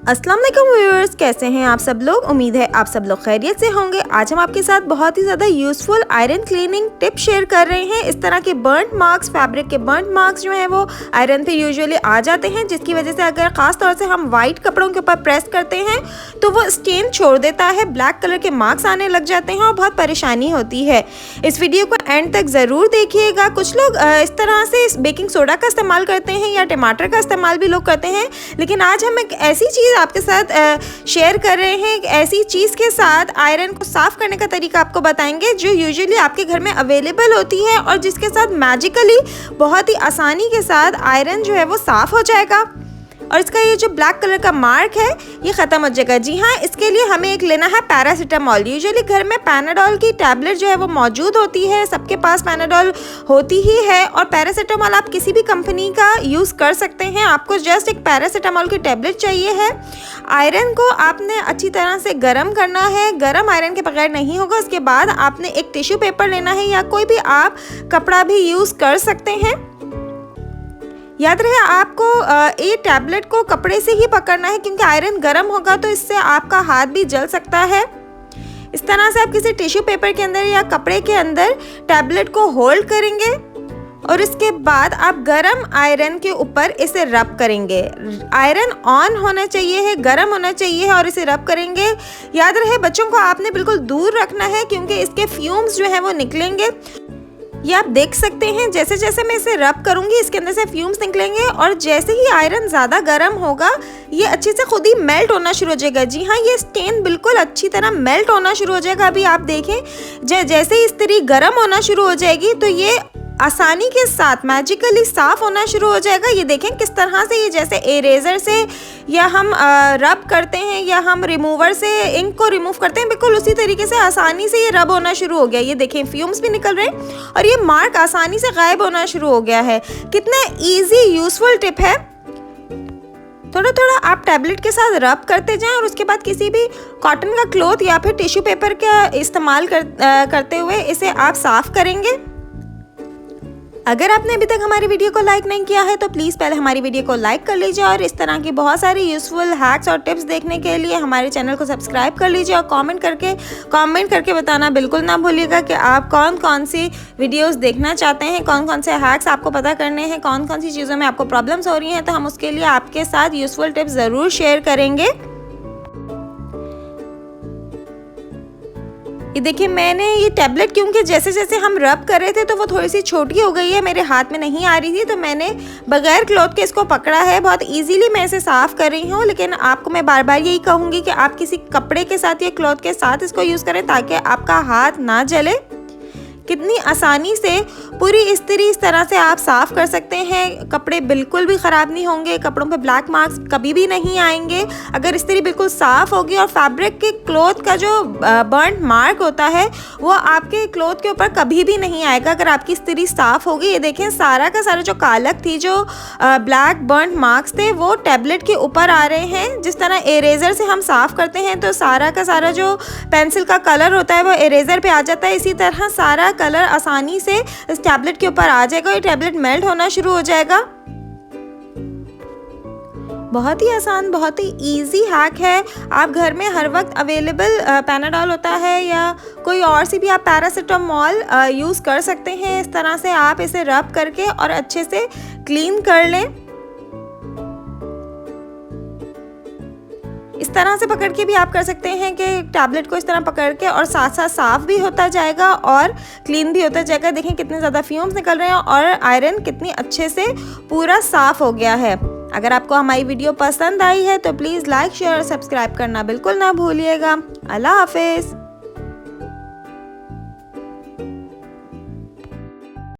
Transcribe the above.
अस्सलाम वालेकुम व्यूअर्स, कैसे हैं आप सब लोग। उम्मीद है आप सब लोग खैरियत से होंगे। आज हम आपके साथ बहुत ही ज़्यादा useful iron cleaning tip share कर रहे हैं। इस तरह के बर्nt मार्क्स, फैब्रिक के बर्nt मार्क्स जो हैं वो आयरन पे यूजुअली आ जाते हैं, जिसकी वजह से अगर ख़ास तौर से हम वाइट कपड़ों के ऊपर प्रेस करते हैं तो वो स्टेन छोड़ देता है, ब्लैक कलर के मार्क्स आने लग जाते हैं और बहुत परेशानी होती है। इस वीडियो को एंड तक ज़रूर देखिएगा। कुछ लोग इस तरह से बेकिंग सोडा का इस्तेमाल करते हैं या टमाटर का इस्तेमाल भी लोग करते हैं, लेकिन आज हम एक ऐसी चीज़ आपके साथ शेयर कर रहे हैं। एक ऐसी चीज़ के साथ आयरन को साफ़ करने का तरीका आपको बताएंगे जो यूजुअली आपके घर में अवेलेबल होती है और जिसके साथ मैजिकली बहुत ही आसानी के साथ आयरन जो है वो साफ़ हो जाएगा और इसका ये जो ब्लैक कलर का मार्क है ये ख़त्म हो जाएगा। जी हाँ, इसके लिए हमें एक लेना है पैरासीटामॉल। यूजुअली घर में पैनाडोल की टैबलेट जो है वो मौजूद होती है, सबके पास पैनाडोल होती ही है और पैरासीटामॉल आप किसी भी कंपनी का यूज़ कर सकते हैं। आपको जस्ट एक पैरासीटामॉल की टैबलेट चाहिए है। आयरन को आपने अच्छी तरह से गर्म करना है, गर्म आयरन के बगैर नहीं होगा। उसके बाद आपने एक टिश्यू पेपर लेना है या कोई भी आप कपड़ा भी यूज़ कर सकते हैं। याद रहे आपको ये टैबलेट को कपड़े से ही पकड़ना है, क्योंकि आयरन गर्म होगा तो इससे आपका हाथ भी जल सकता है। इस तरह से आप किसी टिश्यू पेपर के अंदर या कपड़े के अंदर टैबलेट को होल्ड करेंगे और इसके बाद आप गरम आयरन के ऊपर इसे रब करेंगे। आयरन ऑन होना चाहिए है, गरम होना चाहिए है और इसे रब करेंगे। याद रहे बच्चों को आपने बिल्कुल दूर रखना है, क्योंकि इसके फ्यूम्स जो हैं वो निकलेंगे। ये आप देख सकते हैं, जैसे जैसे मैं इसे रब करूंगी इसके अंदर से फ्यूम्स निकलेंगे और जैसे ही आयरन ज़्यादा गर्म होगा ये अच्छे से खुद ही मेल्ट होना शुरू हो जाएगा। जी हाँ, ये स्टेन बिल्कुल अच्छी तरह मेल्ट होना शुरू हो जाएगा। अभी आप देखें जैसे ही इस्त्री गर्म होना शुरू हो जाएगी तो ये आसानी के साथ मैजिकली साफ़ होना शुरू हो जाएगा। ये देखें किस तरह से ये जैसे इरेज़र से या हम रब करते हैं या हम रिमूवर से इंक को रिमूव करते हैं, बिल्कुल उसी तरीके से आसानी से ये रब होना शुरू हो गया। ये देखें फ्यूम्स भी निकल रहे हैं और ये मार्क आसानी से गायब होना शुरू हो गया है। कितना ईजी यूज़फुल टिप है। थोड़ा थोड़ा आप टैबलेट के साथ रब करते जाएं और उसके बाद किसी भी कॉटन का क्लॉथ या फिर टिश्यू पेपर का इस्तेमाल करते हुए इसे आप साफ़ करेंगे। अगर आपने अभी तक हमारी वीडियो को लाइक नहीं किया है तो प्लीज़ पहले हमारी वीडियो को लाइक कर लीजिए और इस तरह की बहुत सारी यूज़फुल हैक्स और टिप्स देखने के लिए हमारे चैनल को सब्सक्राइब कर लीजिए और कमेंट करके बताना बिल्कुल ना भूलिएगा कि आप कौन कौन सी वीडियोस देखना चाहते हैं, कौन कौन से हैक्स आपको पता करने हैं, कौन कौन सी चीज़ों में आपको प्रॉब्लम्स हो रही हैं, तो हम उसके लिए आपके साथ यूज़फुल टिप्स ज़रूर शेयर करेंगे। ये देखिए मैंने ये टैबलेट, क्योंकि जैसे जैसे हम रब कर रहे थे तो वो थोड़ी सी छोटी हो गई है, मेरे हाथ में नहीं आ रही थी, तो मैंने बगैर क्लॉथ के इसको पकड़ा है। बहुत इजीली मैं इसे साफ़ कर रही हूँ, लेकिन आपको मैं बार बार यही कहूँगी कि आप किसी कपड़े के साथ या क्लॉथ के साथ इसको यूज़ करें ताकि आपका हाथ ना जले। कितनी आसानी से पूरी इस्त्री इस तरह से आप साफ़ कर सकते हैं। कपड़े बिल्कुल भी ख़राब नहीं होंगे, कपड़ों पे ब्लैक मार्क्स कभी भी नहीं आएंगे अगर इस्त्री बिल्कुल साफ़ होगी। और फैब्रिक के क्लॉथ का जो बर्nt मार्क होता है वो आपके क्लॉथ के ऊपर कभी भी नहीं आएगा अगर आपकी इस्त्री साफ़ होगी। ये देखें सारा का सारा जो कालक थी, जो ब्लैक बर्nt मार्क्स थे वो टैबलेट के ऊपर आ रहे हैं। जिस तरह इरेज़र से हम साफ़ करते हैं तो सारा का सारा जो पेंसिल का कलर होता है वो इरेज़र पे आ जाता है, इसी तरह सारा कलर आसानी से इस टैबलेट के ऊपर आ जाएगा। ये टैबलेट मेल्ट होना शुरू हो जाएगा। बहुत ही आसान, बहुत ही इजी हैक है। आप घर में हर वक्त अवेलेबल पैनाडोल होता है या कोई और सी भी आप पैरासीटामॉल यूज़ कर सकते हैं। इस तरह से आप इसे रब करके और अच्छे से क्लीन कर लें। इस तरह से पकड़ के भी आप कर सकते हैं कि टैबलेट को इस तरह पकड़ के और साथ साथ साफ़ भी होता जाएगा और क्लीन भी होता जाएगा। देखें कितने ज़्यादा फ्यूम्स निकल रहे हैं और आयरन कितनी अच्छे से पूरा साफ़ हो गया है। अगर आपको हमारी वीडियो पसंद आई है तो प्लीज़ लाइक, शेयर और सब्सक्राइब करना बिल्कुल ना भूलिएगा। अल्लाह हाफिज़।